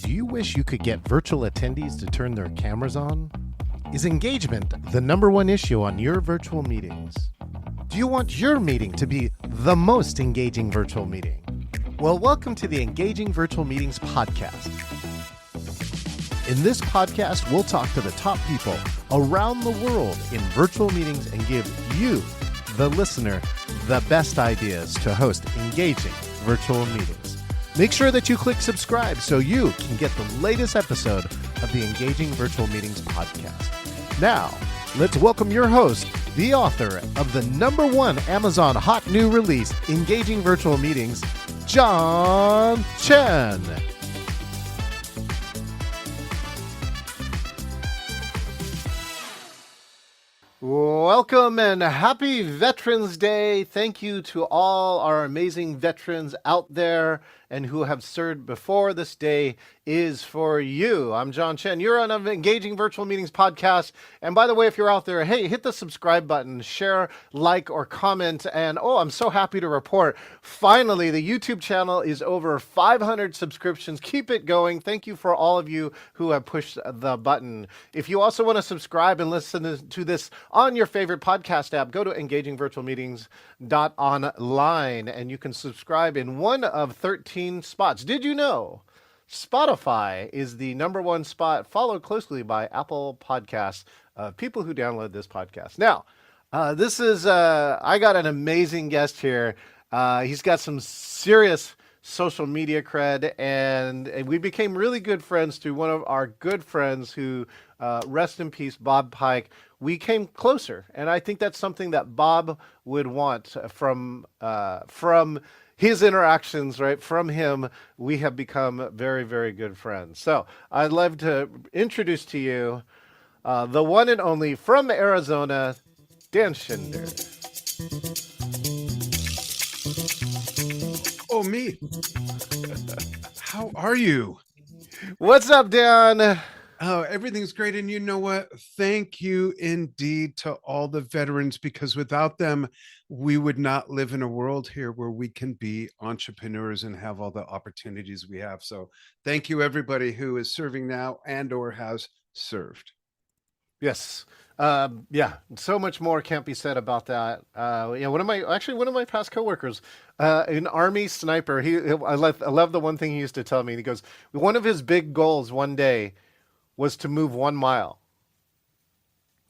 Do you wish you could get virtual attendees to turn their cameras on? Is engagement the number one issue on your virtual meetings? Do you want your meeting to be the most engaging virtual meeting? Well, welcome to the Engaging Virtual Meetings podcast. In this podcast, we'll talk to the top people around the world in virtual meetings and give you, the listener, the best ideas to host engaging virtual meetings. Make sure that you click subscribe so you can get the latest episode of the Engaging Virtual Meetings podcast. Now, let's welcome your host, the author of the #1 Amazon hot new release, Engaging Virtual Meetings, John Chen. Welcome and happy Veterans Day. Thank you to all our amazing veterans out there and who have served before. This day is for you. I'm John Chen. You're on an Engaging Virtual Meetings podcast. And by the way, if you're out there, hey, hit the subscribe button, share, like, or comment. And I'm so happy to report, finally, the YouTube channel is over 500 subscriptions. Keep it going. Thank you for all of you who have pushed the button. If you also want to subscribe and listen to this on your favorite podcast app, go to engagingvirtualmeetings.online and you can subscribe in one of 13 spots. Did you know Spotify is the #1 spot, followed closely by Apple Podcasts, people who download this podcast? Now, this is, I got an amazing guest here. He's got some serious social media cred, and we became really good friends through one of our good friends who, rest in peace, Bob Pike. We came closer, and I think that's something that Bob would want from his interactions, right? From him, we have become very, very good friends. So I'd love to introduce to you the one and only from Arizona, Dan Shinder. Oh, me. How are you? What's up, Dan? Oh, everything's great. And you know what? Thank you indeed to all the veterans, because without them, we would not live in a world here where we can be entrepreneurs and have all the opportunities we have. So thank you, everybody who is serving now and or has served. Yes. Yeah, so much more can't be said about that. One of my past coworkers, an Army sniper, I love the one thing he used to tell me. He goes, one of his big goals one day was to move 1 mile.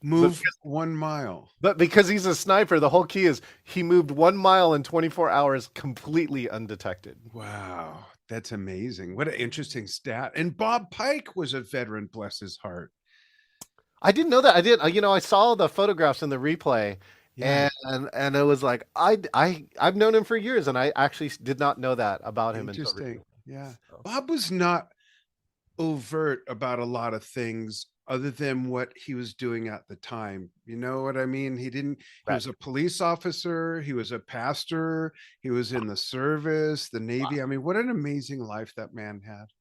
Move 1 mile. But because he's a sniper, the whole key is he moved 1 mile in 24 hours completely undetected. Wow, that's amazing. What an interesting stat. And Bob Pike was a veteran, bless his heart. I didn't know that. I did. I saw the photographs in the replay, Yeah. and it was like I've known him for years, and I actually did not know that about him until Interesting. recently. Yeah. So. Bob was not overt about a lot of things other than what he was doing at the time. You know what I mean? He Right. was a police officer, he was a pastor, he was in the service, the Navy. Wow. I mean, what an amazing life that man had.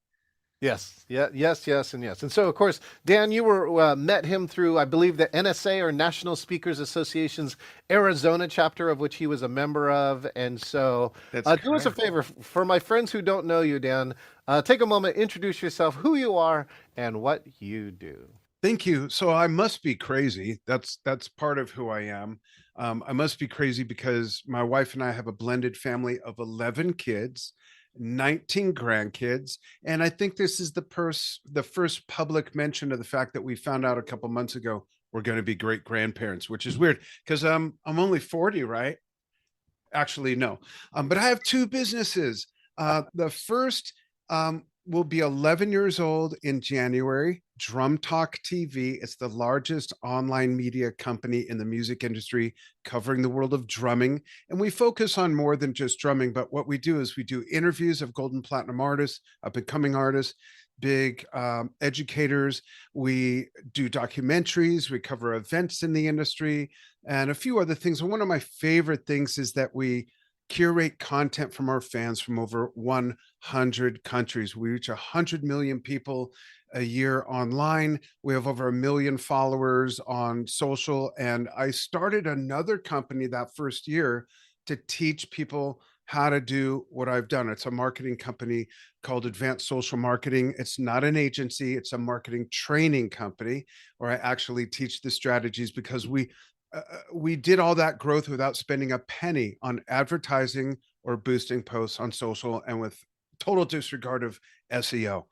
Yes, yeah, yes, and yes. And so, of course, Dan, you were met him through, I believe, the NSA, or National Speakers Association's Arizona chapter, of which he was a member of. And so, That's do us a correct. favor, for my friends who don't know you, Dan, take a moment, introduce yourself, who you are, and what you do. Thank you. So I must be crazy. That's part of who I am. I must be crazy because my wife and I have a blended family of 11 kids, 19 grandkids, and I think this is the first public mention of the fact that we found out a couple months ago we're going to be great grandparents, which is weird because I'm only 40, right? Actually, no. But I have 2 businesses. The first will be 11 years old in January. Drum Talk TV. It's the largest online media company in the music industry, covering the world of drumming. And we focus on more than just drumming, but what we do is we do interviews of gold and platinum artists, up and coming artists, big educators. We do documentaries, we cover events in the industry, and a few other things. And one of my favorite things is that we curate content from our fans from over 100 countries. We reach 100 million people a year online. We have over 1 million followers on social. And I started another company that first year to teach people how to do what I've done. It's a marketing company called Advanced Social Marketing. It's not an agency, it's a marketing training company where I actually teach the strategies because we did all that growth without spending a penny on advertising or boosting posts on social and with total disregard of SEO.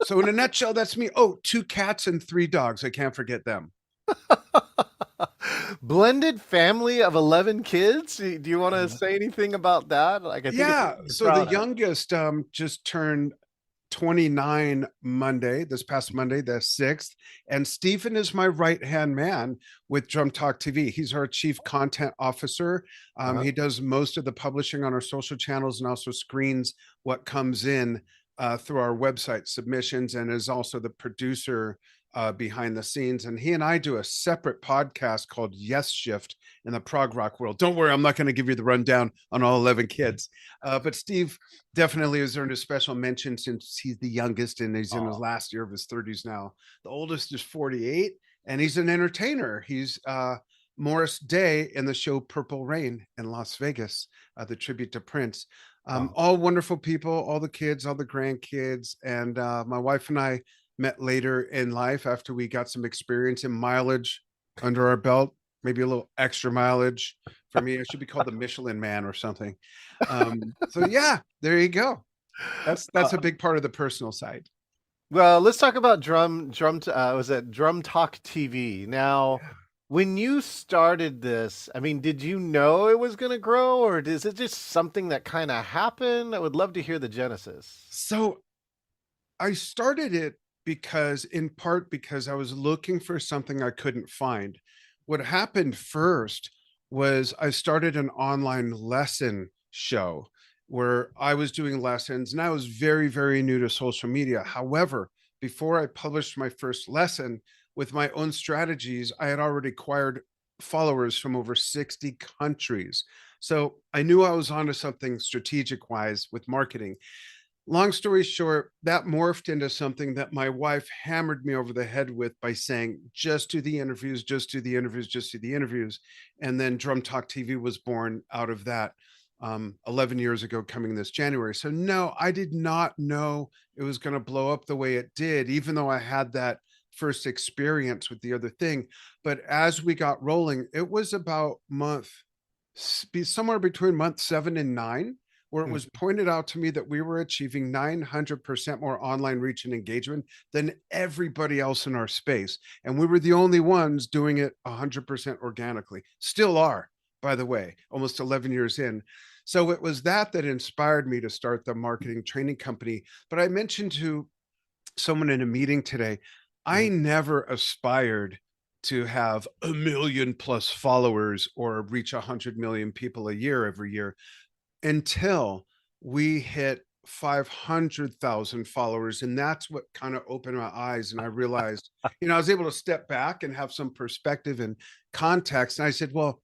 So in a nutshell, that's me. Oh, 2 cats and 3 dogs. I can't forget them. Blended family of 11 kids. Do you want to say anything about that? Like, I think it's Yeah. something you're So the proud of. youngest just turned 29 Monday, this past Monday, the 6th. And Stephen is my right hand man with Drum Talk TV. He's our chief content officer. Uh-huh. He does most of the publishing on our social channels and also screens what comes in through our website submissions and is also the producer behind the scenes. And he and I do a separate podcast called Yes Shift in the prog rock world. Don't worry, I'm not going to give you the rundown on all 11 kids. But Steve definitely has earned a special mention since he's the youngest and he's in his Oh, last year of his 30s now. The oldest is 48 and he's an entertainer. He's Morris Day in the show Purple Rain in Las Vegas, the tribute to Prince. wow. All wonderful people, all the kids, all the grandkids. And my wife and I met later in life after we got some experience and mileage under our belt, maybe a little extra mileage for me. I should be called the Michelin man or something. So yeah, there you go. That's a big part of the personal side. Well, let's talk about was it Drum Talk TV? Now, when you started this, I mean, did you know it was going to grow, or is it just something that kind of happened? I would love to hear the genesis. So I started it because, in part, because I was looking for something I couldn't find. What happened first was I started an online lesson show where I was doing lessons and I was very, very new to social media. However, before I published my first lesson with my own strategies, I had already acquired followers from over 60 countries. So I knew I was onto something strategic wise with marketing. Long story short, that morphed into something that my wife hammered me over the head with by saying, just do the interviews, just do the interviews, just do the interviews. And then Drum Talk TV was born out of that 11 years ago, coming this January. So, no, I did not know it was going to blow up the way it did, even though I had that first experience with the other thing. But as we got rolling, it was about be somewhere between month 7 and 9 where it Mm. was pointed out to me that we were achieving 900% more online reach and engagement than everybody else in our space. And we were the only ones doing it 100% organically. Still are, by the way, almost 11 years in. So it was that inspired me to start the marketing training company. But I mentioned to someone in a meeting today, I Mhm. never aspired to have a million plus followers or reach 100 million people a year every year until we hit 500,000 followers. And that's what kind of opened my eyes. And I realized, I was able to step back and have some perspective and context. And I said, well,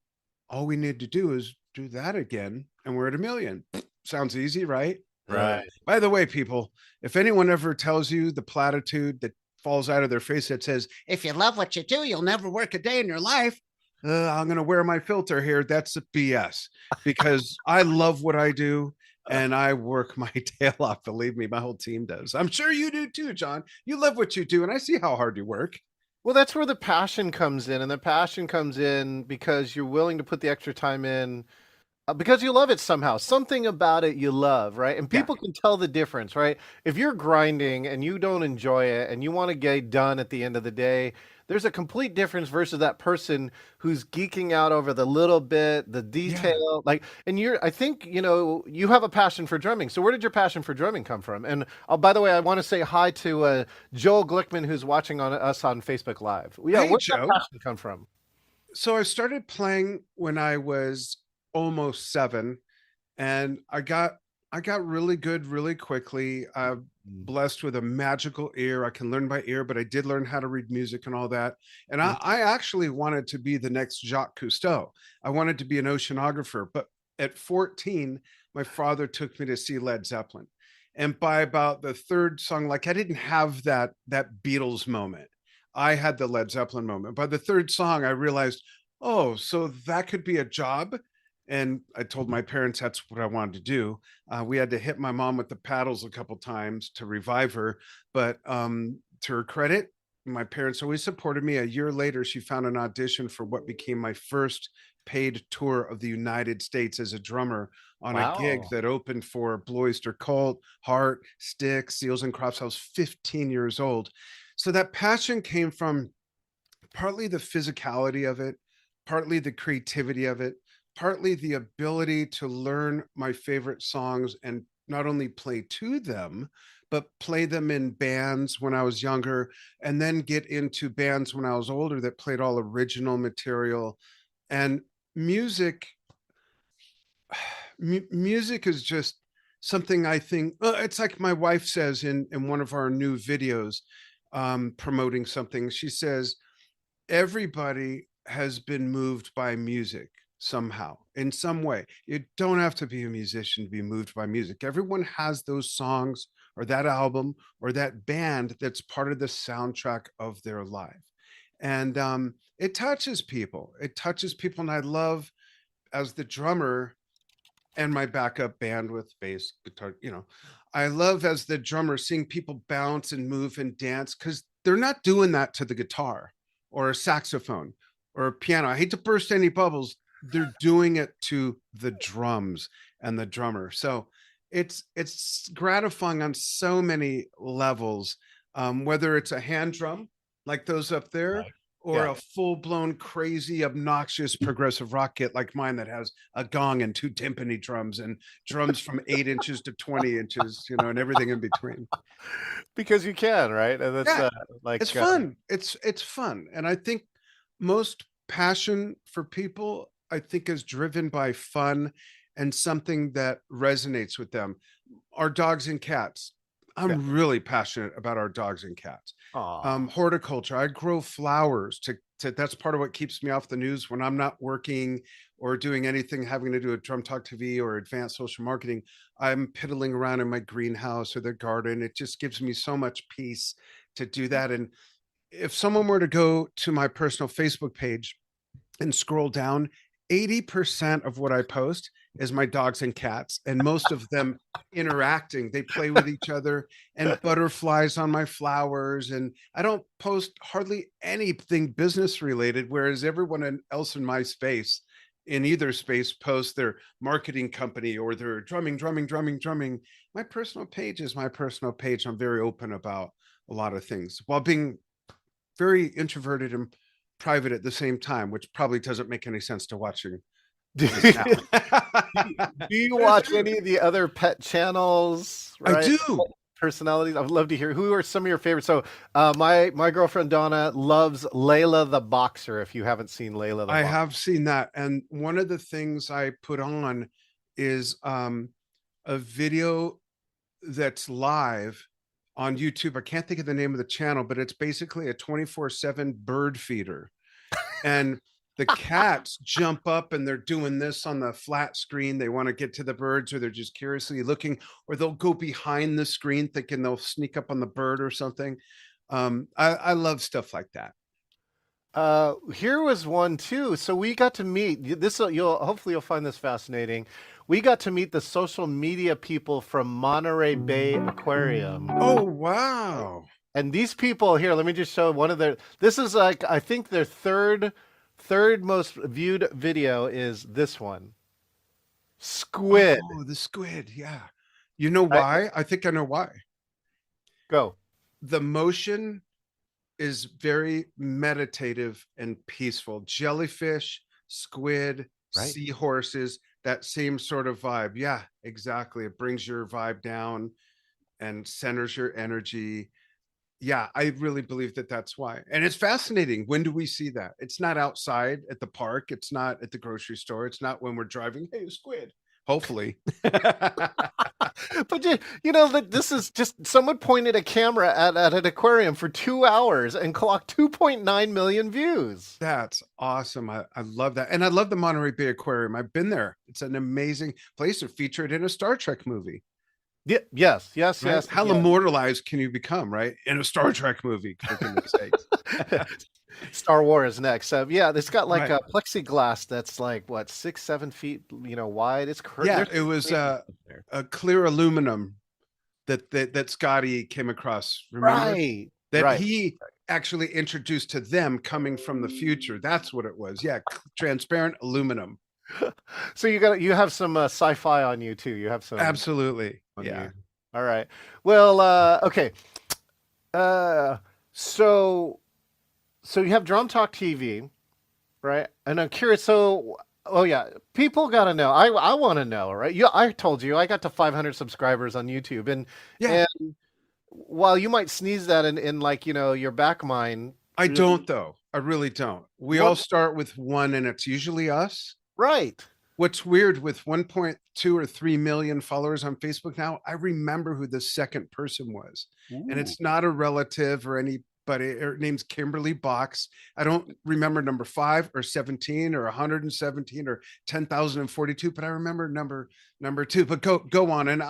all we need to do is do that again. And we're at a million. Sounds easy, right? Right. By the way, people, if anyone ever tells you the platitude that falls out of their face that says, if you love what you do, you'll never work a day in your life. I'm going to wear my filter here. That's a BS because I love what I do and I work my tail off. Believe me, my whole team does. I'm sure you do too, John. You love what you do and I see how hard you work. Well, that's where the passion comes in, and the passion comes in because you're willing to put the extra time in because you love it somehow. Something about it you love, right? And Yeah. people can tell the difference, right? If you're grinding and you don't enjoy it and you want to get done at the end of the day, there's a complete difference versus that person who's geeking out over the little bit, the Yeah. detail. Like, and I think, you have a passion for drumming. So where did your passion for drumming come from? And by the way, I want to say hi to Joel Glickman, who's watching on us on Facebook Live. Yeah, Hey, where did that Joe. passion come from? So I started playing when I was almost 7 and I got really good really quickly. I'm Mm. blessed with a magical ear. I can learn by ear, but I did learn how to read music and all that. And Mm. I actually wanted to be the next Jacques Cousteau. I wanted to be an oceanographer, but at 14, my father took me to see Led Zeppelin. And by about the third song, like I didn't have that Beatles moment. I had the Led Zeppelin moment. By the third song, I realized, oh, so that could be a job And I told my parents that's what I wanted to do. We had to hit my mom with the paddles a couple times to revive her, but to her credit, my parents always supported me. A year later, she found an audition for what became my first paid tour of the United States as a drummer on a gig Wow. that opened for Blue Oyster Cult, Heart, Styx, Seals and Crops. I was 15 years old. So that passion came from partly the physicality of it, partly the creativity of it, partly the ability to learn my favorite songs and not only play to them, but play them in bands when I was younger, and then get into bands when I was older that played all original material. And music, music is just something I think, it's like my wife says in one of our new videos, promoting something. She says, everybody has been moved by music somehow, in some way. You don't have to be a musician to be moved by music. Everyone has those songs or that album or that band that's part of the soundtrack of their life. And it touches people. It touches people. And I love, as the drummer, and my backup band with bass guitar, I love, as the drummer, seeing people bounce and move and dance, because they're not doing that to the guitar or a saxophone or a piano. I hate to burst any bubbles. They're doing it to the drums and the drummer. So it's gratifying on so many levels, whether it's a hand drum like those up there, Right. or Yeah. a full-blown crazy obnoxious progressive rock kit like mine that has a gong and two timpani drums and drums from 8 inches to 20 inches, and everything in between. Because you can, right? And that's Yeah, like it's fun. It's fun. And I think most passion for people, I think, is driven by fun and something that resonates with them. Our dogs and cats. yeah. I'm really passionate about our dogs and cats. Aw. Horticulture. I grow flowers to that's part of what keeps me off the news when I'm not working or doing anything having to do with Drum Talk TV or advanced social marketing. I'm piddling around in my greenhouse or the garden. It just gives me so much peace to do that. And if someone were to go to my personal Facebook page and scroll down, 80% of what I post is my dogs and cats, and most of them interacting. They play with each other, and butterflies on my flowers. And I don't post hardly anything business related, whereas everyone else in my space, in either space, posts their marketing company or their drumming, drumming, drumming, drumming. My personal page is my personal page. I'm very open about a lot of things while being very introverted and private at the same time, which probably doesn't make any sense to watching Do this now. you But I watch do. any of the other pet channels, I right? do. Personalities. I would love to hear who are some of your favorites. So, my girlfriend Donna loves Layla the Boxer. If you haven't seen Layla the I Boxer, have seen that. And one of the things I put on is a video that's live on YouTube. I can't think of the name of the channel, but it's basically a 24/7 bird feeder. And the cats jump up and they're doing this on the flat screen. They want to get to the birds, or they're just curiously looking, or they'll go behind the screen thinking they'll sneak up on the bird or something. I love stuff like that. here was one too. So we got to meet this. You'll hopefully you'll find this fascinating. We got to meet the social media people from Monterey Bay Aquarium. Oh, wow. And these people here, let me just show one of their. This is like I think their third most viewed video is this one. Squid. Oh, the squid. Yeah. You know Right? why? I think I know why. Go. The motion is very meditative and peaceful. Jellyfish, squid, Right. seahorses, that same sort of vibe. Yeah, exactly. It brings your vibe down and centers your energy. Yeah, I really believe that that's why. And it's fascinating. When do we see that? It's not outside at the park. It's not at the grocery store. It's not when we're driving. Hey, a squid. Hopefully. But that this is just someone pointed a camera at an aquarium for 2 hours and clocked 2.9 million views. That's awesome. I love that. And I love the Monterey Bay Aquarium. I've been there. It's an amazing place. They're featured in a Star Trek movie, Yeah, yes, yes, right? yes, How yes. immortalized can you become, right? In a Star Trek movie, for goodness sakes. Star Wars next. Yeah, it's got like Right. a plexiglass that's like what 6, 7 feet, wide. Yeah, There's it was crazy stuff there. a clear aluminum that Scotty came across. Remember Right, that right. he actually introduced to them coming from the future. That's what it was. Yeah, transparent aluminum. So you have some sci-fi on you too. You have some Absolutely. on Yeah. you. All right. Well, okay. Uh, so so you have Drum Talk TV, right? And I'm curious. So, oh yeah, people got to know. I want to know, right? I told you I got to 500 subscribers on YouTube, Yeah. and while you might sneeze that in like your back mind, I don't though. I really don't. We all what? start with one and it's usually us. Right. What's weird with 1.2 or 3 million followers on Facebook now, I remember who the second person was. And Ooh. it's not a relative or anybody. Her name's Kimberly Box. I don't remember number 5 or 17 or 117 or 10,042, but I remember number 2. But go on. And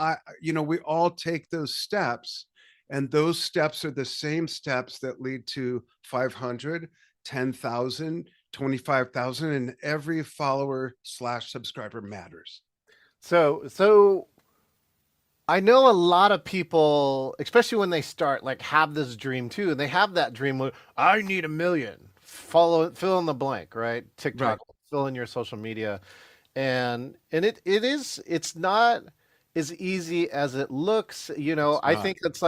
we all take those steps, and those steps are the same steps that lead to 500, 10,000, 25,000, and every follower slash subscriber matters. So I know a lot of people, especially when they start, like have this dream too, and they have that dream where I need a million. Fill in the blank, right? Right. TikTok, fill in your social media, and it's not as easy as it looks. It's I not. think it's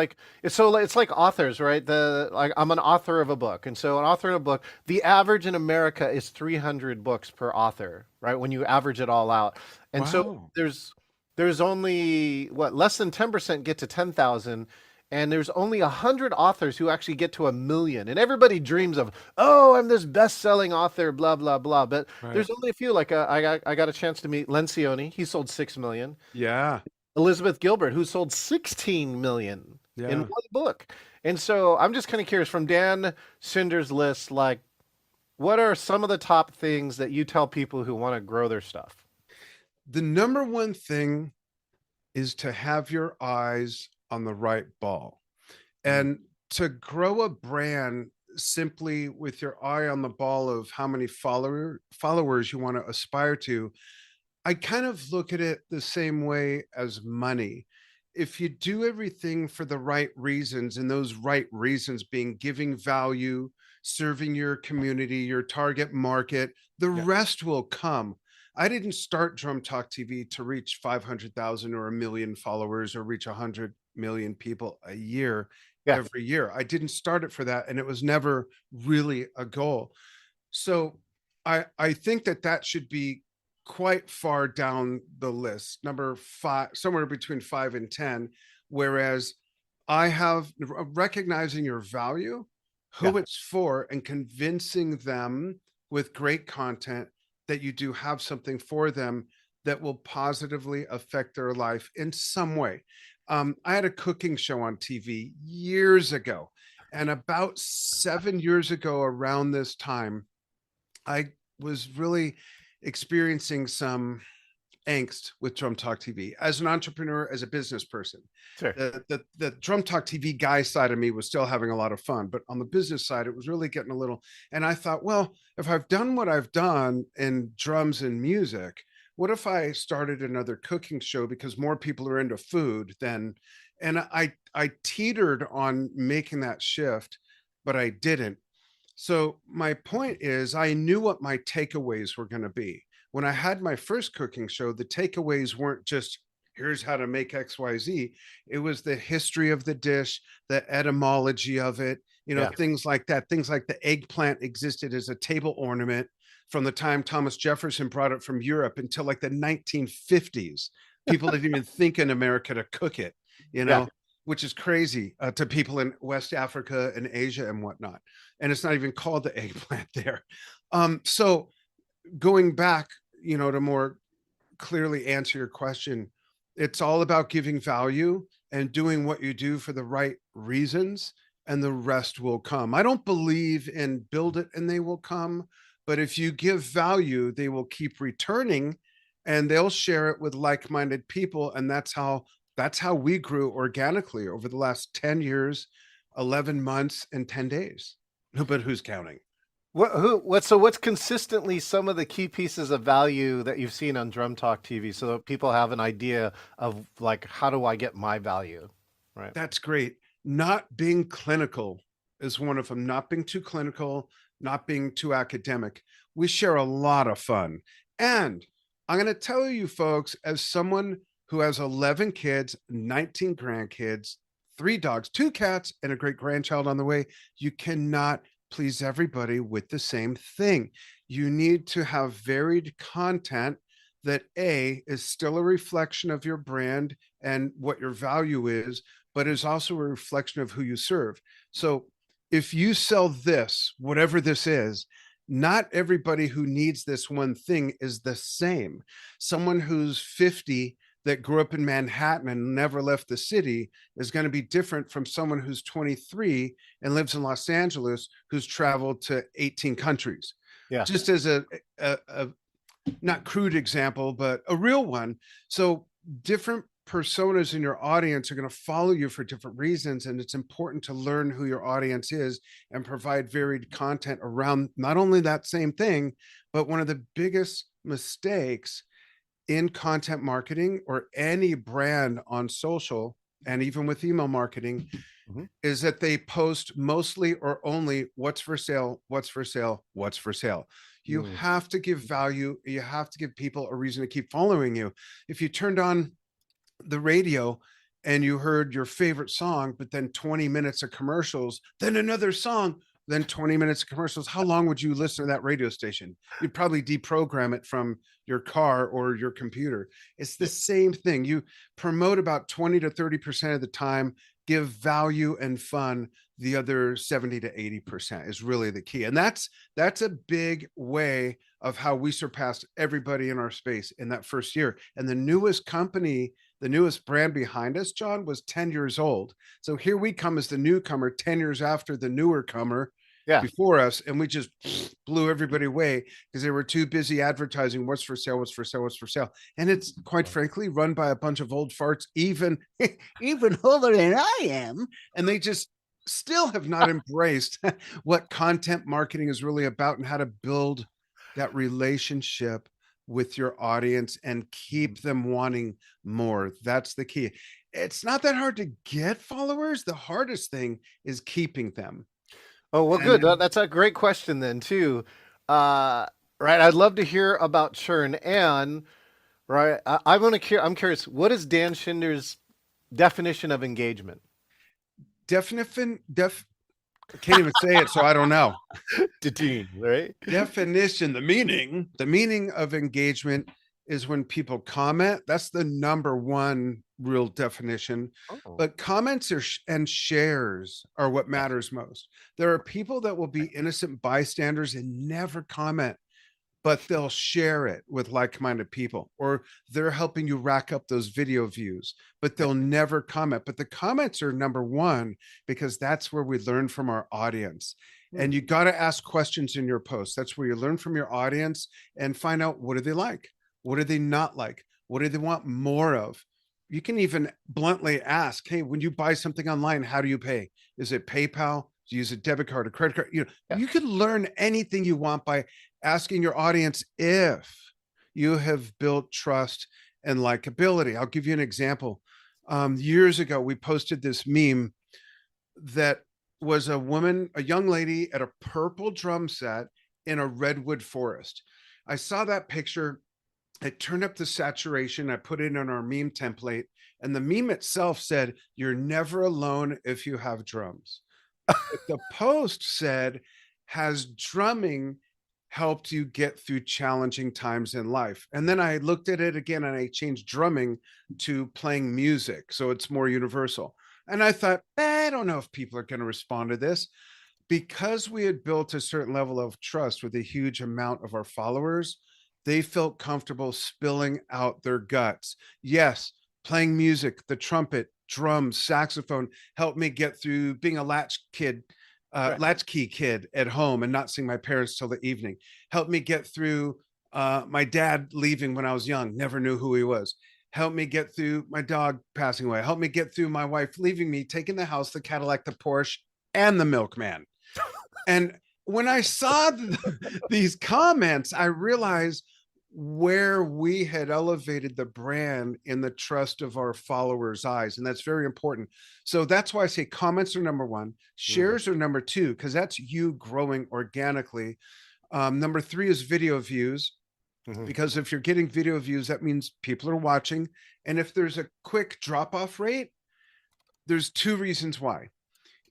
like authors, right? Like I'm an author of a book, and so an author of a book, the average in America is 300 books per author, right? When you average it all out, and so Wow. there's only what less than 10% get to 10,000, and there's only 100 authors who actually get to a million. And everybody dreams of, oh, I'm this best-selling author, blah blah blah. But Right. there's only a few. Like I got a chance to meet Lencioni. He sold 6 million. Yeah. Elizabeth Gilbert, who sold 16 million in Yeah. one book. And so I'm just kind of curious from Dan Shinder's list, like, what are some of the top things that you tell people who want to grow their stuff? The number one thing is to have your eyes on the right ball. Mm. And to grow a brand simply with your eye on the ball of how many followers you want to aspire to, I kind of look at it the same way as money. If you do everything for the right reasons, and those right reasons being giving value, serving your community, your target market, the Yeah. rest will come. I didn't start Drum Talk TV to reach 500,000 or a million followers or reach 100 million people a year Yeah. every year. I didn't start it for that, and it was never really a goal. So I think that should be quite far down the list, number 5, somewhere between 5 and 10. Whereas I have recognizing your value, Yeah. who it's for, and convincing them with great content that you do have something for them that will positively affect their life in some way. I had a cooking show on TV years ago, and about 7 years ago, around this time, I was really experiencing some angst with Drum Talk TV as an entrepreneur, as a business person. Sure. The Drum Talk TV guy side of me was still having a lot of fun, but on the business side, it was really getting a little. And I thought, well, if I've done what I've done in drums and music, what if I started another cooking show, because more people are into food than. And I teetered on making that shift, but I didn't. So my point is, I knew what my takeaways were going to be. When I had my first cooking show, the takeaways weren't just here's how to make XYZ. It was the history of the dish, the etymology of it, Yeah. things like that. Things like the eggplant existed as a table ornament from the time Thomas Jefferson brought it from Europe until like the 1950s. People didn't even think in America to cook it, you Yeah. know, which is crazy to people in West Africa and Asia and whatnot. And it's not even called the eggplant there. So going back, to more clearly answer your question, it's all about giving value and doing what you do for the right reasons, and the rest will come. I don't believe in build it and they will come, but if you give value, they will keep returning, and they'll share it with like-minded people. And that's how we grew organically over the last 10 years, 11 months, and 10 days. But who's counting? What's consistently some of the key pieces of value that you've seen on Drum Talk TV so that people have an idea of like how do I get my value? Right. That's great. Not being clinical is one of them. Not being too clinical, not being too academic. We share a lot of fun. And I'm going to tell you, folks, as someone who has 11 kids, 19 grandkids, 3 dogs, 2 cats, and a great grandchild on the way, you cannot please everybody with the same thing. You need to have varied content that A is still a reflection of your brand and what your value is, but is also a reflection of who you serve. So if you sell this, whatever this is, not everybody who needs this one thing is the same. Someone who's 50 that grew up in Manhattan and never left the city is going to be different from someone who's 23 and lives in Los Angeles who's traveled to 18 countries. Yeah. Just as a not crude example, but a real one. So different personas in your audience are going to follow you for different reasons. And it's important to learn who your audience is and provide varied content around not only that same thing, but one of the biggest mistakes in content marketing or any brand on social and even with email marketing is that they post mostly or only what's for sale, what's for sale, what's for sale. You have to give value. You have to give people a reason to keep following you. If you turned on the radio and you heard your favorite song, but then 20 minutes of commercials, then another song, then 20 minutes of commercials, how long would you listen to that radio station? You'd probably deprogram it from your car or your computer. It's the same thing. You promote about 20 to 30% of the time, give value and fun. The other 70 to 80% is really the key. And that's a big way of how we surpassed everybody in our space in that first year. And the newest company, the newest brand behind us, John, was 10 years old. So here we come as the newcomer 10 years after the newer comer before us, and we just blew everybody away because they were too busy advertising what's for sale, what's for sale, what's for sale. And it's quite frankly run by a bunch of old farts, even older than I am, and they just still have not embraced what content marketing is really about and how to build that relationship with your audience and keep them wanting more. That's the key. It's not that hard to get followers. The hardest thing is keeping them. Oh, well, good. That's a great question then too. Right. I'd love to hear about churn and right. I'm curious. What is Dan Shinder's definition of engagement? I can't even say it, so I don't know. Right? Definition, the meaning of engagement is when people comment. That's the number one real definition. But comments and shares are what matters most. There are people that will be innocent bystanders and never comment, but they'll share it with like-minded people, or they're helping you rack up those video views, but they'll never comment. But the comments are number one because that's where we learn from our audience. And you got to ask questions in your posts. That's where you learn from your audience and find out what do they like? What do they not like? What do they want more of? You can even bluntly ask, hey, when you buy something online, how do you pay? Is it PayPal? Do you use a debit card, a credit card? You can learn anything you want by asking your audience if you have built trust and likability. I'll give you an example. Years ago, we posted this meme that was a woman, a young lady at a purple drum set in a redwood forest. I saw that picture. I turned up the saturation. I put it in our meme template, and the meme itself said, "You're never alone if you have drums." The post said, "Has drumming helped you get through challenging times in life?" And then I looked at it again and I changed drumming to playing music, so it's more universal. And I thought, I don't know if people are going to respond to this. Because we had built a certain level of trust with a huge amount of our followers, they felt comfortable spilling out their guts. Yes, playing music, the trumpet, drums, saxophone helped me get through being a latchkey kid at home and not seeing my parents till the evening. Helped me get through my dad leaving when I was young, never knew who he was. Helped me get through my dog passing away. Helped me get through my wife leaving me, taking the house, the Cadillac, the Porsche, and the milkman. And when I saw these comments, I realized where we had elevated the brand in the trust of our followers' eyes. And that's very important. So that's why I say comments are number one, Mm, shares are number two, because that's you growing organically. Number three is video views, mhm. because if you're getting video views, that means people are watching. And if there's a quick drop off rate, there's two reasons why.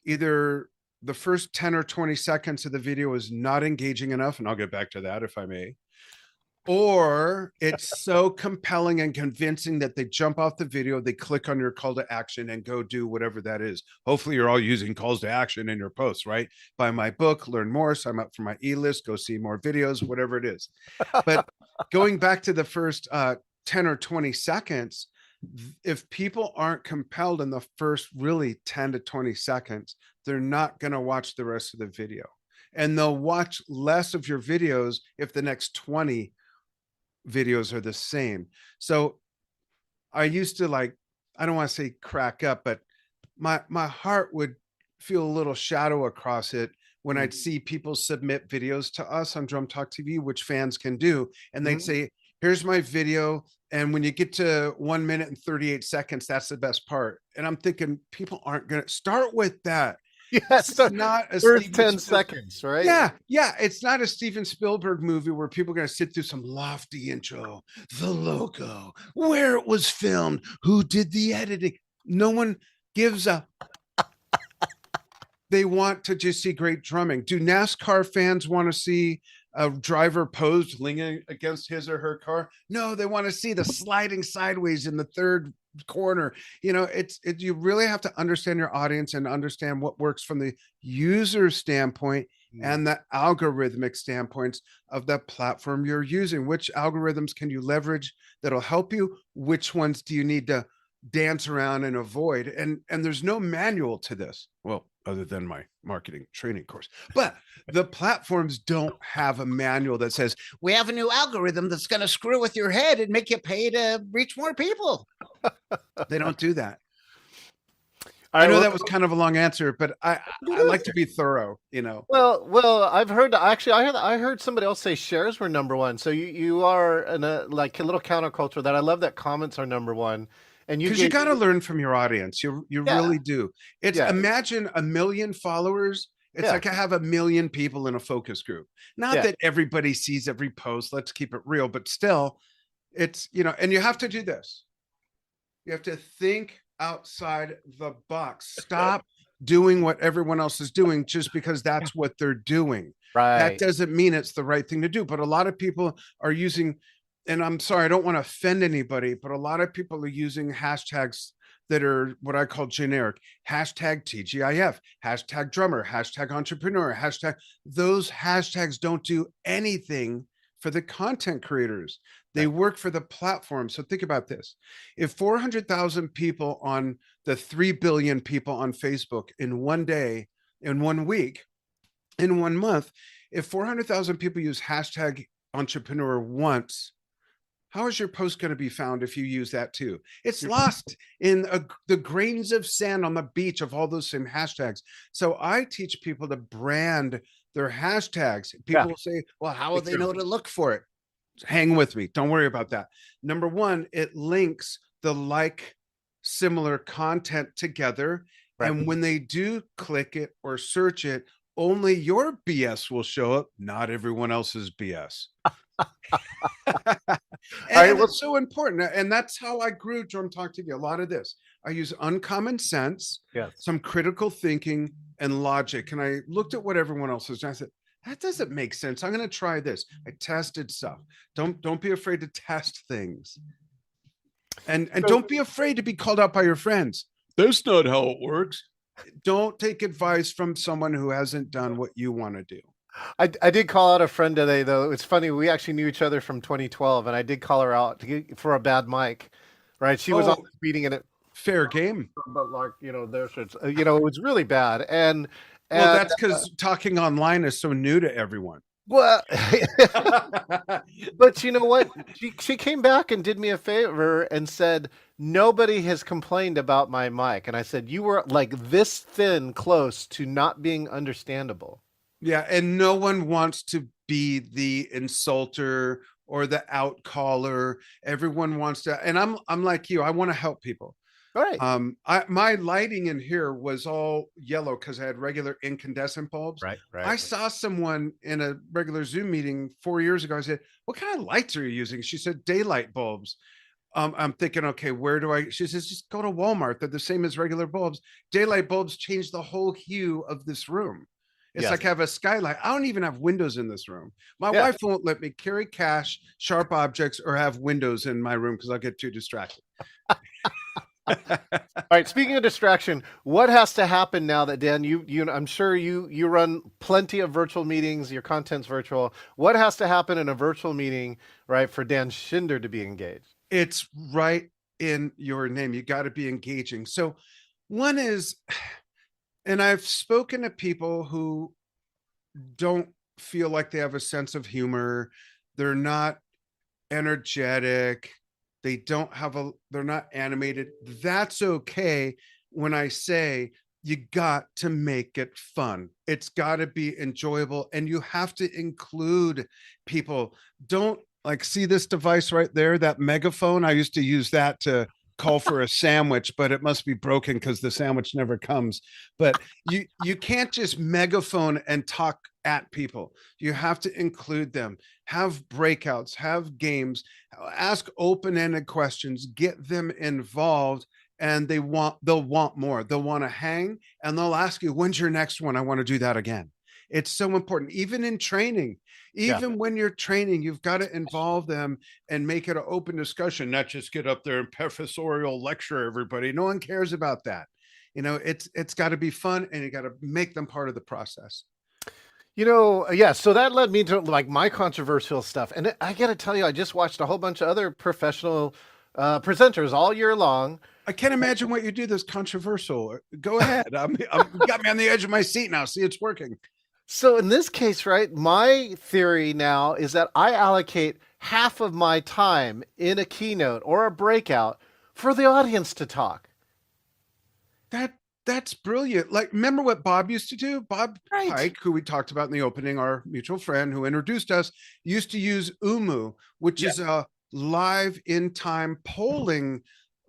Either the first 10 or 20 seconds of the video is not engaging enough, and I'll get back to that if I may, or it's so compelling and convincing that they jump off the video, they click on your call to action and go do whatever that is. Hopefully you're all using calls to action in your posts, right? Buy my book, learn more, sign up for my e-list, go see more videos, whatever it is. But going back to the first 10 or 20 seconds, if people aren't compelled in the first really 10 to 20 seconds, they're not going to watch the rest of the video. And they'll watch less of your videos if the next 20 videos are the same. So I used to, like, I don't want to say crack up, but my heart would feel a little shadow across it when I'd see people submit videos to us on Drum Talk TV, which fans can do, and they'd Mhm. say, "Here's my video." And when you get to 1 minute and 38 seconds, that's the best part. And I'm thinking, people aren't going to start with that. Yes, This is the not a first Steven 10 Spielberg. seconds, right? Yeah, yeah. It's not a Steven Spielberg movie where people are going to sit through some lofty intro, the logo, where it was filmed, who did the editing. No one gives a. They want to just see great drumming. Do NASCAR fans want to see a driver posed leaning against his or her car? No, they want to see the sliding sideways in the third corner. You know, you really have to understand your audience and understand what works from the user standpoint Mm. and the algorithmic standpoints of the platform you're using. Which algorithms can you leverage that'll help you? Which ones do you need to dance around and avoid? And there's no manual to this, well, other than my marketing training course. But the platforms don't have a manual that says, we have a new algorithm that's going to screw with your head and make you pay to reach more people. They don't do that. All I right, know well, that was kind of a long answer, but I like to be thorough, you know. I've heard, actually, I heard somebody else say shares were number one. So you are in a like a little counterculture that I love, that comments are number one, and you Because you get got to learn from your audience. You yeah, really do. It's, yeah, imagine 1 million followers. It's yeah, like I have 1 million people in a focus group. Not yeah, that everybody sees every post. Let's keep it real, but still, it's, you know, and you have to do this. You have to think outside the box. Stop doing what everyone else is doing just because that's what they're doing. That right. doesn't mean it's the right thing to do. But a lot of people are using, and I'm sorry, I don't want to offend anybody, but a lot of people are using hashtags that are what I call generic. Hashtag TGIF, hashtag drummer, hashtag entrepreneur, hashtag. Those hashtags don't do anything for the content creators. They Right. work for the platform. So think about this. If 400,000 people on the 3 billion people on Facebook in one day, in 1 week, in 1 month, if 400,000 people use hashtag entrepreneur once, how is your post going to be found if you use that too? It's lost in the grains of sand on the beach of all those same hashtags. So I teach people to brand their hashtags. Yeah. People will say, well, how will they know to look for it? Hang with me. Don't worry about that. Number one, it links the like similar content together. Right. And when they do click it or search it, only your BS will show up, not everyone else's BS. and, All right. and Well, it's so important. And that's how I grew Drum Talk TV. A lot of this. I use uncommon sense, yes. some critical thinking, and logic. And I looked at what everyone else was doing. I said, that doesn't make sense. I'm going to try this. I tested stuff. Don't be afraid to test things. And So don't be afraid to be called out by your friends. That's not how it works. Don't take advice from someone who hasn't done what you want to do. I did call out a friend today, though. It's funny. We actually knew each other from 2012, and I did call her out for a bad mic. Right? She was on Oh, this meeting, and it, fair game. but like it was really bad, Well, and that's because talking online is so new to everyone. well, but you know what? She came back and did me a favor and said nobody has complained about my mic, and I said you were like this thin close to not being understandable. Yeah, and no one wants to be the insulter or the out caller. Everyone wants to, and I'm like you. I want to help people. All right. My lighting in here was all yellow because I had regular incandescent bulbs. Right, right. I saw someone in a regular Zoom meeting 4 years ago. I said, "What kind of lights are you using?" She said, "Daylight bulbs." I'm thinking, okay, where do I? She says, "Just go to Walmart. They're the same as regular bulbs. Daylight bulbs change the whole hue of this room. It's Yes. like I have a skylight. I don't even have windows in this room. My Yeah. wife won't let me carry cash, sharp objects, or have windows in my room because I'll get too distracted." All right. Speaking of distraction, what has to happen now that Dan, I'm sure you run plenty of virtual meetings. Your content's virtual. What has to happen in a virtual meeting, right, for Dan Shinder to be engaged? It's right in your name. You got to be engaging. So, one is, and I've spoken to people who don't feel like they have a sense of humor. They're not energetic. They're not animated. That's okay. When I say you got to make it fun, it's got to be enjoyable, and you have to include people. Don't like see this device right there, that megaphone. I used to use that to call for a sandwich, but it must be broken because the sandwich never comes. But you can't just megaphone and talk at people. You have to include them, have breakouts, have games, ask open-ended questions, get them involved, and they'll want more. They'll want to hang, and they'll ask you, "When's your next one? I want to do that again." It's so important, even in training. Yeah. Even when you're training, you've got to involve them and make it an open discussion, not just get up there and professorial lecture everybody. No one cares about that. It's got to be fun, and you got to make them part of the process. Yeah, so that led me to like my controversial stuff. And I got to tell you, I just watched a whole bunch of other professional presenters all year long. I can't imagine what you do that's controversial. Go ahead. You got me on the edge of my seat now. See, it's working. So in this case, right, my theory now is that I allocate half of my time in a keynote or a breakout for the audience to talk. That's brilliant. Like, remember what Bob used to do? Bob Right. Pike, who we talked about in the opening, our mutual friend who introduced us, used to use Umu, which Yeah. is a live in time polling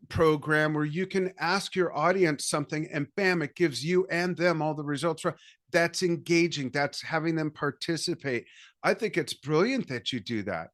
program where you can ask your audience something and bam, it gives you and them all the results. That's engaging. That's having them participate. I think it's brilliant that you do that.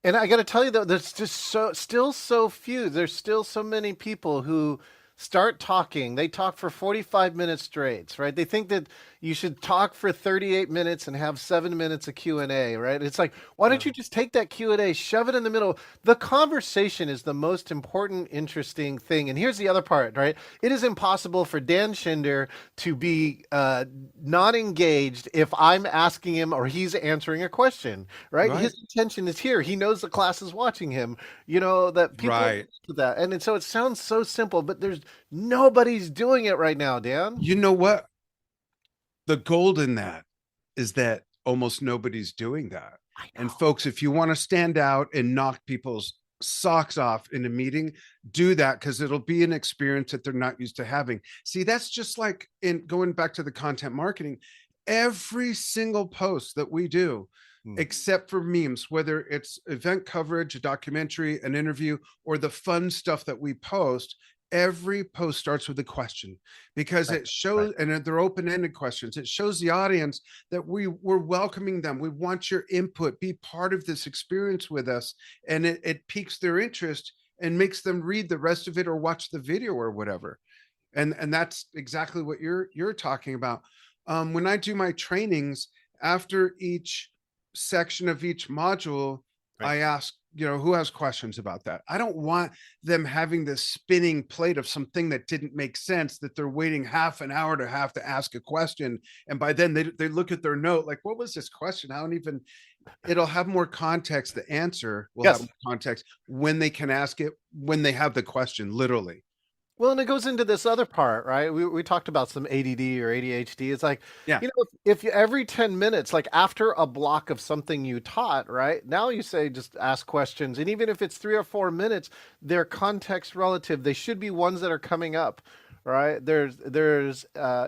And I got to tell you though, there's just still so few. There's still so many people who start talking. They talk for 45 minutes straight, right? They think that you should talk for 38 minutes and have 7 minutes of Q&A, right? It's like, why don't you just take that Q&A, shove it in the middle? The conversation is the most important, interesting thing. And here's the other part, right? It is impossible for Dan Shinder to be not engaged if I'm asking him or he's answering a question, right? Right. His attention is here. He knows the class is watching him, that people Right. to that. And so it sounds so simple, but there's nobody's doing it right now, Dan. You know what? The gold in that is that almost nobody's doing that. And folks, if you want to stand out and knock people's socks off in a meeting, do that because it'll be an experience that they're not used to having. See, that's just like in going back to the content marketing. Every single post that we do, except for memes, whether it's event coverage, a documentary, an interview, or the fun stuff that we post, every post starts with a question because Right, it shows, right. and they're open-ended questions. It shows the audience that we're welcoming them. We want your input. Be part of this experience with us, and it piques their interest and makes them read the rest of it or watch the video or whatever. And that's exactly what you're talking about. When I do my trainings, after each section of each module, Right. I ask, who has questions about that? I don't want them having this spinning plate of something that didn't make sense that they're waiting half an hour to have to ask a question. And by then they look at their note like, what was this question? I don't even, it'll have more context. The answer will have Yes. more context when they can ask it, when they have the question, literally. Well, and it goes into this other part, right? We talked about some ADD or ADHD. It's like, Yeah. if you every 10 minutes, like after a block of something you taught, right? Now you say just ask questions. And even if it's 3 or 4 minutes, they're context relative. They should be ones that are coming up, right?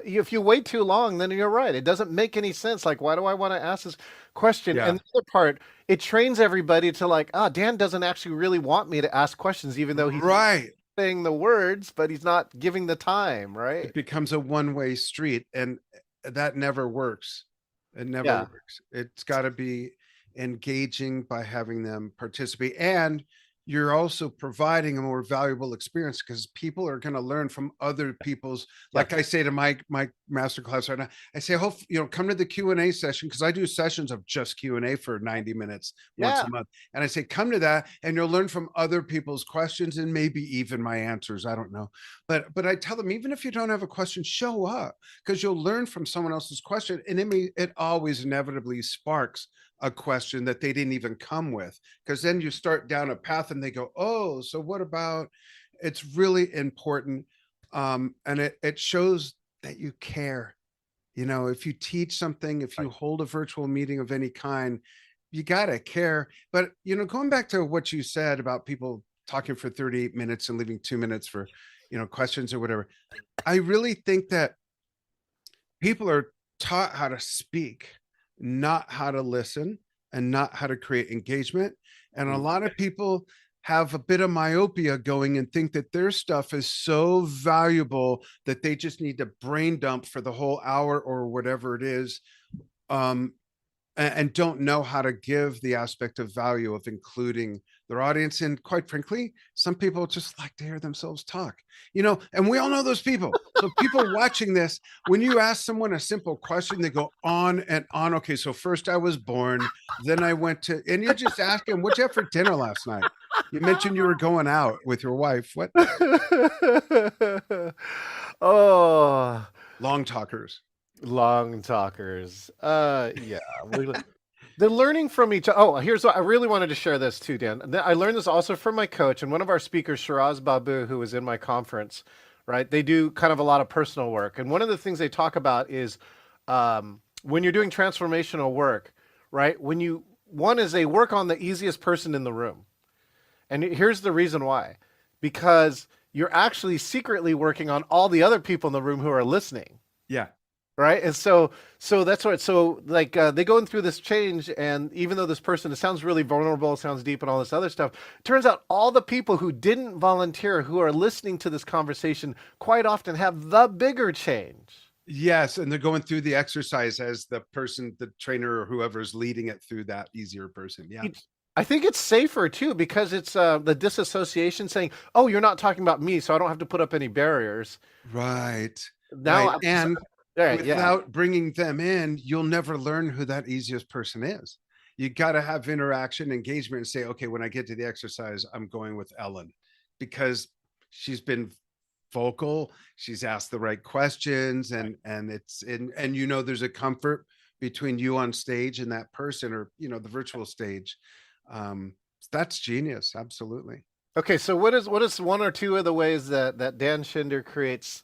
If you wait too long, then you're right. It doesn't make any sense. Like, why do I want to ask this question? And Yeah. the other part, it trains everybody to like, ah, Dan doesn't actually really want me to ask questions, even though he's Right. saying the words, but he's not giving the time, It right? becomes a one-way street, and that never works. It never Yeah. works. It's got to be engaging by having them participate, and you're also providing a more valuable experience because people are going to learn from other people's. Yeah. Like I say to my master class right now, I say, hope come to the Q&A session, because I do sessions of just Q&A for 90 minutes once Yeah. a month, and I say, come to that and you'll learn from other people's questions and maybe even my answers. I don't know, but I tell them, even if you don't have a question, show up, because you'll learn from someone else's question, and it always inevitably sparks a question that they didn't even come with, because then you start down a path and they go, oh, so what about. It's really important, and it shows that you care. If you teach something, if you Right. hold a virtual meeting of any kind, you got to care. But going back to what you said about people talking for 38 minutes and leaving 2 minutes for questions or whatever, I really think that people are taught how to speak, not how to listen, and not how to create engagement. And a Mm. lot of people have a bit of myopia going and think that their stuff is so valuable that they just need to brain dump for the whole hour or whatever it is. Um, and don't know how to give the aspect of value of including their audience. And quite frankly, some people just like to hear themselves talk, and we all know those people. So people watching this, when you ask someone a simple question, they go on and on. Okay, so first I was born, then I went to, and you just ask them, what'd you have for dinner last night? You mentioned you were going out with your wife. What? Oh, Long talkers. long talkers. Yeah. They're learning from each. Oh, here's what I really wanted to share this too, Dan. I learned this also from my coach and one of our speakers, Shiraz Babu, who was in my conference. Right, they do kind of a lot of personal work, and one of the things they talk about is when you're doing transformational work. Right, when you one is they work on the easiest person in the room, and here's the reason why, because you're actually secretly working on all the other people in the room who are listening, Yeah. right? And so that's what. So like they going through this change, and even though this person, it sounds really vulnerable, sounds deep, and all this other stuff, turns out all the people who didn't volunteer, who are listening to this conversation, quite often have the bigger change. Yes, and they're going through the exercise as the person, the trainer or whoever's leading it through that easier person. Yeah. I think it's safer too because it's the disassociation saying, "Oh, you're not talking about me, so I don't have to put up any barriers." Right. Now, Right. And right, yeah, without bringing them in, you'll never learn who that easiest person is. You got to have interaction, engagement, and say, okay, when I get to the exercise, I'm going with Ellen because she's been vocal, she's asked the right questions, right. and it's and there's a comfort between you on stage and that person, or the virtual stage. um that's genius, absolutely. Okay, so what is one or two of the ways that Dan Shinder creates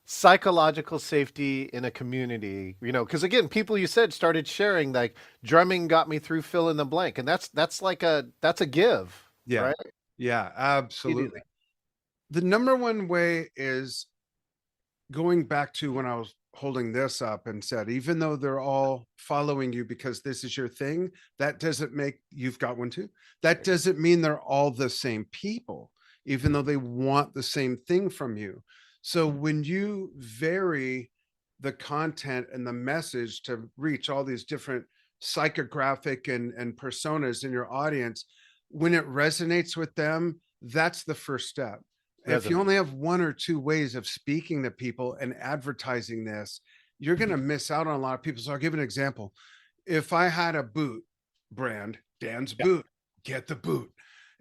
psychological safety in a community? Because again, people you said started sharing like drumming got me through fill in the blank, and that's a give, Yeah, right? yeah, You do absolutely. that. The number one way is going back to when I was holding this up and said, even though they're all following you because this is your thing, that doesn't make you've got one too. That doesn't mean they're all the same people, even though they want the same thing from you. So when you vary the content and the message to reach all these different psychographic and personas in your audience, when it resonates with them, that's the first step. If you Resonate. only have one or two ways of speaking to people and advertising this, you're going to miss out on a lot of people. So I'll give an example. If I had a boot brand, Dan's Yeah. Boot, get the boot.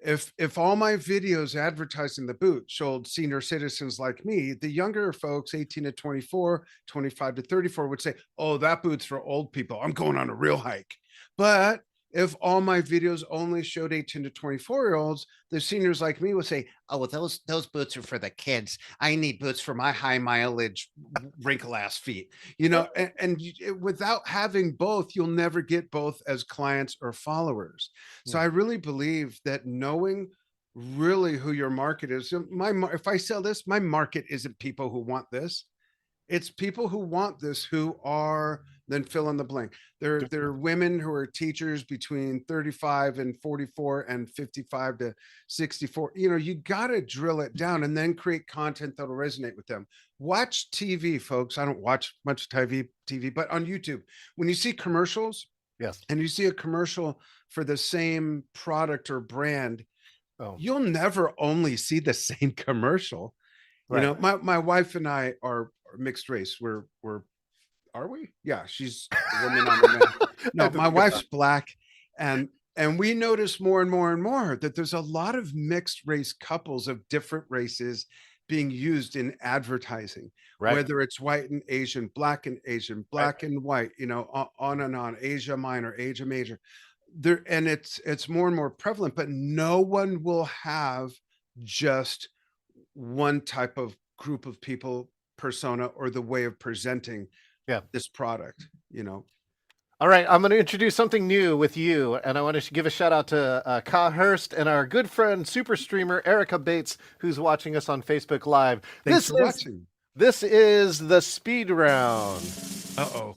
If all my videos advertising the boot showed senior citizens like me, the younger folks, 18 to 24, 25 to 34, would say, oh, that boot's for old people. I'm going on a real hike. But if all my videos only showed 18 to 24-year-olds, the seniors like me would say, oh, well, those boots are for the kids. I need boots for my high mileage wrinkle ass feet. Without having both, you'll never get both as clients or followers. So Hmm. I really believe that knowing really who your market is. So if I sell this, my market isn't people who want this. It's people who want this who are then fill in the blank. There are women who are teachers between 35 and 44 and 55 to 64. You got to drill it down and then create content that'll resonate with them. Watch TV, folks. I don't watch much TV, but on YouTube, when you see commercials, Yes. and you see a commercial for the same product or brand, you'll never only see the same commercial. Right. My wife and I are mixed race. Are we? Yeah, she's a woman, I'm a man. No, my wife's black, and we notice more and more and more that there's a lot of mixed race couples of different races being used in advertising, Right. whether it's white and Asian, black and Asian, black and white, on and on, Asia minor, Asia major. There, and it's more and more prevalent, but no one will have just one type of group of people persona or the way of presenting this product. All right, I'm going to introduce something new with you, and I want to give a shout out to Ka Hurst and our good friend, super streamer Erica Bates, who's watching us on Facebook Live. Thanks for watching. This is the speed round. Uh-oh.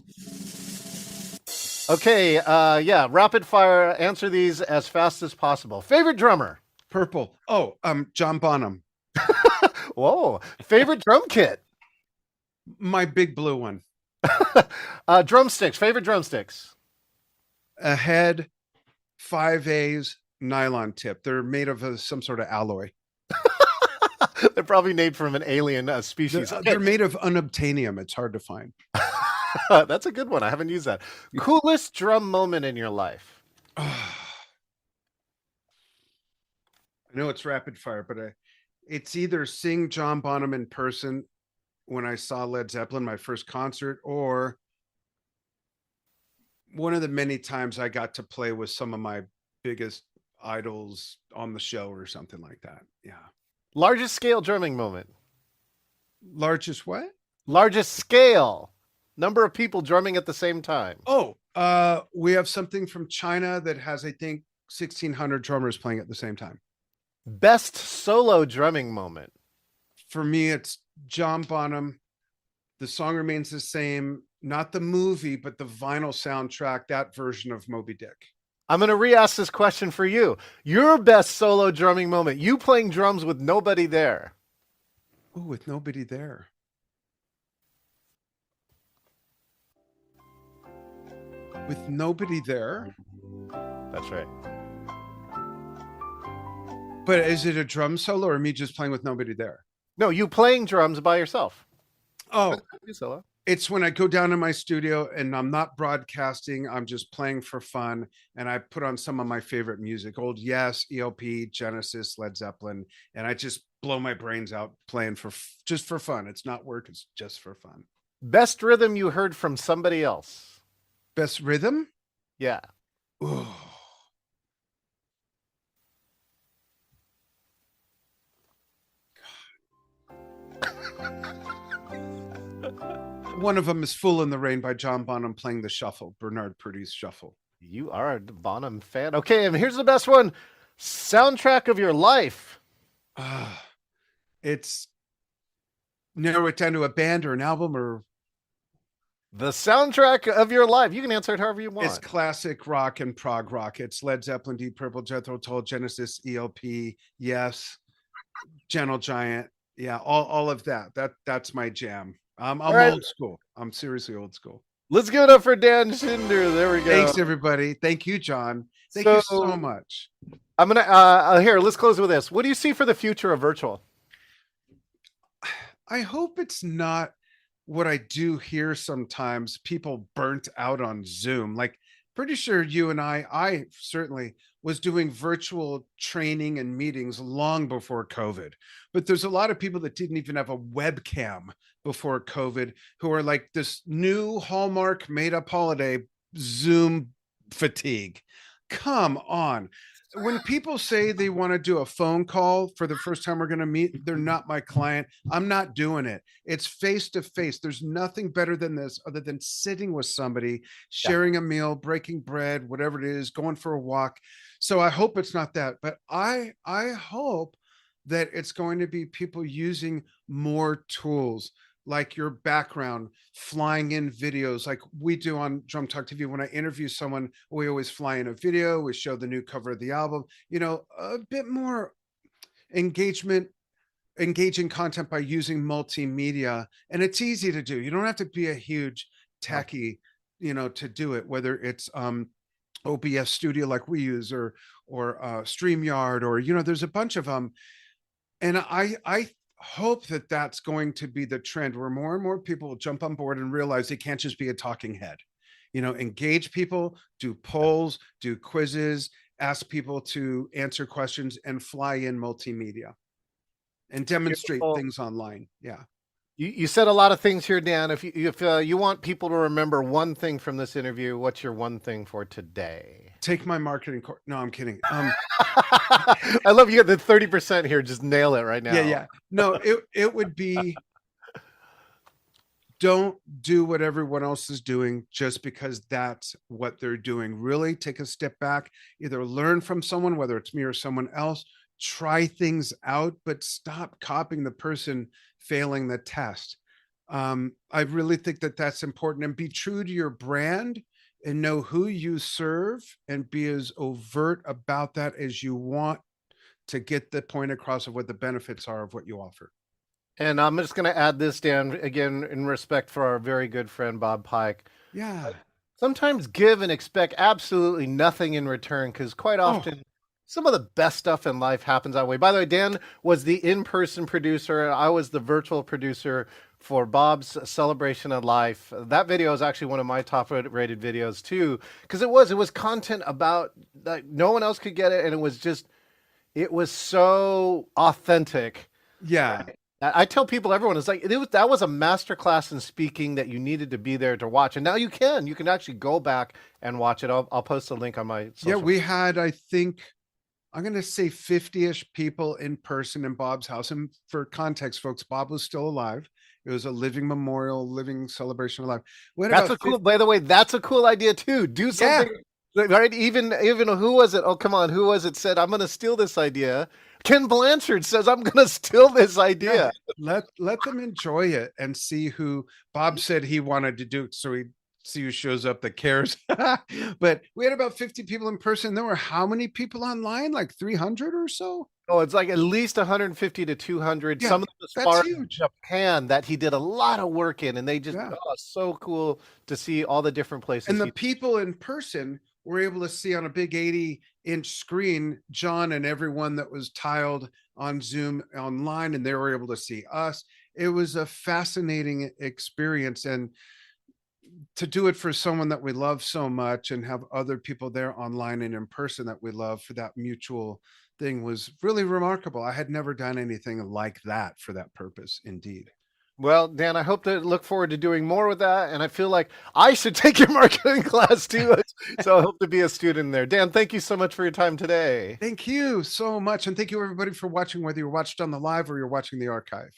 Okay, rapid fire. Answer these as fast as possible. Favorite drummer? Purple. Oh, John Bonham. Whoa. Favorite drum kit? My big blue one. Drumsticks. Favorite drumsticks? A head, 5As, nylon tip. They're made of some sort of alloy. They're probably made from an alien species. They're made of unobtainium. It's hard to find. That's a good one. I haven't used that. Coolest drum moment in your life? I know it's rapid fire, but it's either seeing John Bonham in person when I saw Led Zeppelin, my first concert, or one of the many times I got to play with some of my biggest idols on the show or something like that. Yeah. Largest scale drumming moment? Largest what? Largest scale. Number of people drumming at the same time. Oh, we have something from China that has, I think, 1,600 drummers playing at the same time. Best solo drumming moment? For me, it's John Bonham. The song remains the same. Not the movie, but the vinyl soundtrack, that version of Moby Dick. I'm going to re-ask this question for you. Your best solo drumming moment. You playing drums with nobody there. Oh, with nobody there. With nobody there? That's right. But is it a drum solo or me just playing with nobody there? No, you playing drums by yourself. Oh, solo. It's when I go down to my studio and I'm not broadcasting. I'm just playing for fun. And I put on some of my favorite music, old Yes, ELP, Genesis, Led Zeppelin. And I just blow my brains out playing just for fun. It's not work. It's just for fun. Best rhythm you heard from somebody else? Best rhythm? Yeah. Ooh. One of them is Fool in the Rain by John Bonham playing the shuffle, Bernard Purdie's shuffle. You are a Bonham fan. Okay, and here's the best one. Soundtrack of your life. It's narrow it down to a band or an album or... The soundtrack of your life. You can answer it however you want. It's classic rock and prog rock. It's Led Zeppelin, Deep Purple, Jethro Tull, Genesis, ELP, Yes, Gentle Giant. Yeah, all of that. That's my jam. I'm right. Old school. I'm seriously old school. Let's give it up for Dan Shinder. There we go. Thanks, everybody. Thank you, John. Thank you so much. I'm gonna here. Let's close with this. What do you see for the future of virtual? I hope it's not what I do hear sometimes. People burnt out on Zoom. Like, pretty sure you and I certainly was doing virtual training and meetings long before COVID. But there's a lot of people that didn't even have a webcam before COVID who are like this new Hallmark made up holiday, Zoom fatigue. Come on. when people say they want to do a phone call for the first time we're going to meet, they're not my client. I'm not doing it. It's face to face. There's nothing better than this other than sitting with somebody, Yeah. sharing a meal, breaking bread, whatever it is, going for a walk. So I hope it's not that, but I hope that it's going to be people using more tools like your background, flying in videos like we do on Drum Talk TV. When I interview someone, we always fly in a video, we show the new cover of the album, a bit more engagement, engaging content by using multimedia. And it's easy to do. You don't have to be a huge techie, to do it, whether it's OBS Studio like we use or StreamYard, or there's a bunch of them. And I hope that that's going to be the trend where more and more people will jump on board and realize they can't just be a talking head. Engage people, do polls, do quizzes, ask people to answer questions, and fly in multimedia and demonstrate Beautiful. things online. Yeah. You said a lot of things here, Dan. If you want people to remember one thing from this interview, what's your one thing for today? Take my marketing course. No, I'm kidding. I love you got the 30% here. Just nail it right now. Yeah. No, it would be, don't do what everyone else is doing just because that's what they're doing. Really take a step back, either learn from someone, whether it's me or someone else, try things out, but stop copying the person failing the test. I really think that that's important, and be true to your brand and know who you serve and be as overt about that as you want to get the point across of what the benefits are of what you offer. And I'm just going to add this, Dan, again, in respect for our very good friend, Bob Pike. Yeah. Sometimes give and expect absolutely nothing in return, because quite often some of the best stuff in life happens that way. By the way, Dan was the in-person producer. I was the virtual producer for Bob's Celebration of Life. That video is actually one of my top rated videos too, because it was content about like no one else could get it. And it was so authentic. Yeah. I tell people, everyone, it's like, that was a masterclass in speaking that you needed to be there to watch. And now you can actually go back and watch it. I'll post a link on my social. Yeah, we had, I think, I'm going to say 50-ish people in person in Bob's house. And for context, folks, Bob was still alive. It was a living memorial, living celebration of life. By the way, that's a cool idea too. Do something, right? Even who was it? Oh, come on. Who was it said, I'm going to steal this idea? Ken Blanchard says, I'm going to steal this idea. Yeah, let them enjoy it and see who Bob said he wanted to do. So he see who shows up that cares. But we had about 50 people in person. There were how many people online? Like 300 or so? Oh, it's like at least 150 to 200. Yeah, some of the stars in huge. Japan that he did a lot of work in, and they just so cool to see all the different places. And the people in person were able to see on a big 80-inch screen John and everyone that was tiled on Zoom online, and they were able to see us. It was a fascinating experience, and to do it for someone that we love so much and have other people there online and in person that we love for that mutual thing was really remarkable. I had never done anything like that for that purpose. Indeed. Well, Dan, I look forward to doing more with that. And I feel like I should take your marketing class too. So I hope to be a student there. Dan, thank you so much for your time today. Thank you so much. And thank you everybody for watching, whether you watched on the live or you're watching the archive.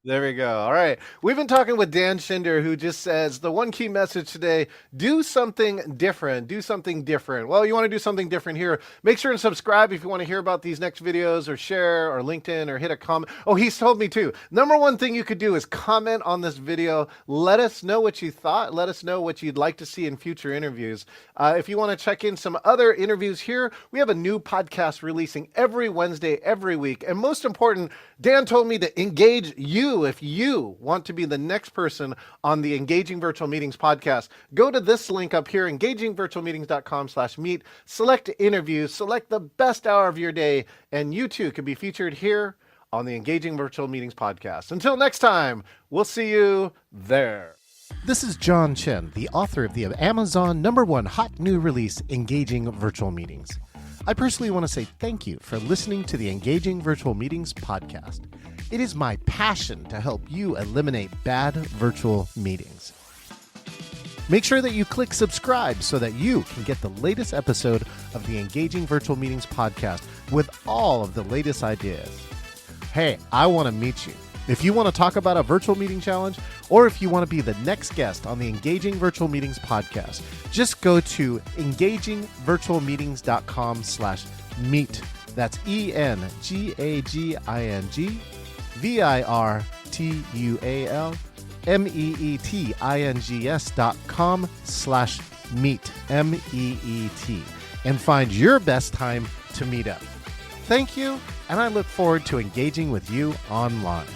There we go. All right. We've been talking with Dan Shinder, who just says the one key message today, do something different. Do something different. Well, you want to do something different here. Make sure and subscribe if you want to hear about these next videos, or share, or LinkedIn, or hit a comment. Oh, he's told me too. Number one thing you could do is comment on this video. Let us know what you thought. Let us know what you'd like to see in future interviews. If you want to check in some other interviews here, we have a new podcast releasing every Wednesday, every week. And most important, Dan told me to engage you. If you want to be the next person on the Engaging Virtual Meetings podcast, go to this link up here, engagingvirtualmeetings.com/meet, select interviews, select the best hour of your day, and you too can be featured here on the Engaging Virtual Meetings podcast. Until next time, we'll see you there. This is John Chen, the author of the Amazon #1 hot new release, Engaging Virtual Meetings. I personally want to say thank you for listening to the Engaging Virtual Meetings podcast. It is my passion to help you eliminate bad virtual meetings. Make sure that you click subscribe so that you can get the latest episode of the Engaging Virtual Meetings podcast with all of the latest ideas. Hey, I want to meet you. If you want to talk about a virtual meeting challenge, or if you want to be the next guest on the Engaging Virtual Meetings podcast, just go to engagingvirtualmeetings.com/meet. That's engagingvirtualmeetings.com/meet, MEET, and find your best time to meet up. Thank you, and I look forward to engaging with you online.